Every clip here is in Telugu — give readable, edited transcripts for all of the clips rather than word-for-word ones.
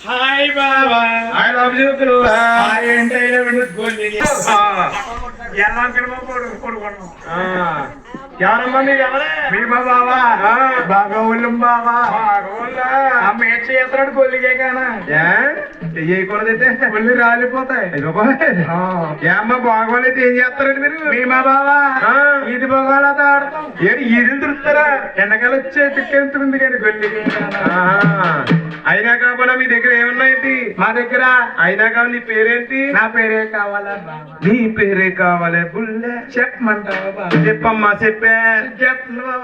hi Baba I love you hi అంటే ఎలా కొడుకున్నాం ఎవరమ్మా మీరు ఎవరే మీ బాబా బాగా ఒళ్ళం బాబా అమ్మ ఏం చేస్తాడు కొల్లిగే కానా చేయకూడదైతే ఒళ్ళు రాలిపోతాయి ఏమ్మా బాగోలేదు ఏం చేస్తారండి మీరు మీ మా బాబా ఇది బాగోలేదా ఆడతాం ఏడు ఈదులు తిరుగుతారా ఎండకాలు వచ్చే తిక్కెంతుంది కానీ కొల్లిగే అయినా కాకుండా మీ దగ్గర ఏమున్నాయండి మా దగ్గర అయినా కావాలి నీ పేరేంటి నా పేరే కావాలా బాబా నీ పేరే కావాలి బుల్లె చెప్పమంటావా బాబా చెప్పమ్మా చెప్పే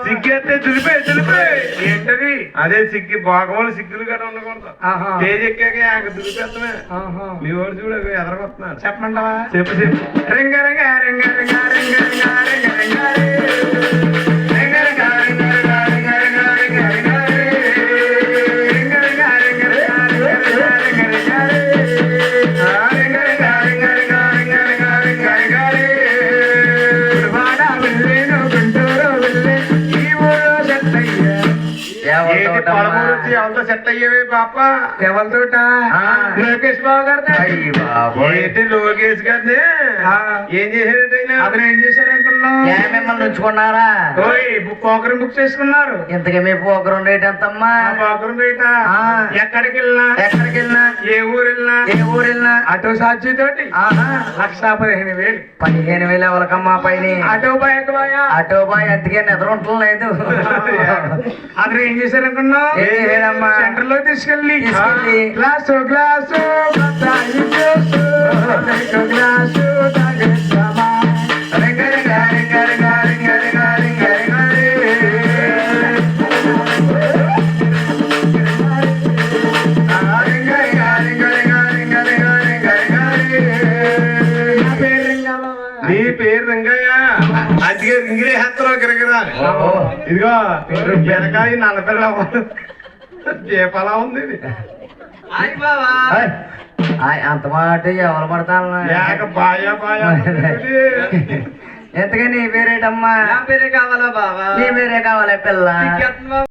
సిగ్గేస్తే దులిపే ఏంటది అదే సిగ్గు బాగోలు సిగ్గులు గట్రా ఉండకూడదు స్టేజ్ ఎక్కాక దులిపేస్తామే మీ వాడు చూడ ఎదరగొస్తున్నారు చెప్పమంటావా చెప్పు రింగ రింగ రింగ రింగ రింగ రింగ రింగ రింగ ఎవరితో సెట్ అయ్యేవే పాప ఎవరితోట లోకేష్ బాబు గారు ఏంటి లోకేష్ గారిని ఏం చేశారంటే అతను ఏం చేశారనుకున్నాం మిమ్మల్ని ఉంచుకున్నారా పోకరం బుక్ చేసుకున్నారు ఇంతకీ మీ పోకరం రేట్ ఎంతమ్మా పోకరం రేట ఎక్కడికి వెళ్ళినా ఏ ఊరు వెళ్ళినా ఆటో సాక్షి తోటి 1,15,000 15,000 ఎవరికమ్మా పైన ఆటో బాయ్ ఆటో బాయ్ అందుకే నిద్ర ఉండలేదు అతను ఏం చేశారనుకున్నాం సెంటర్ లో తీసుకెళ్ళి గ్లాసు గ్లాసు నీ పేరు రంగయ్య అందుకే రింగిరే హెత్తలో గిరగిరా ఇదిగో బెరకాయ నల్లపిల్ల దీపాలా ఉంది అంత మాట ఎవరు పడతాను ఎంతగా నీ పేరేటమ్మా పేరే కావాలా బాబా నీ పేరే కావాలి పిల్ల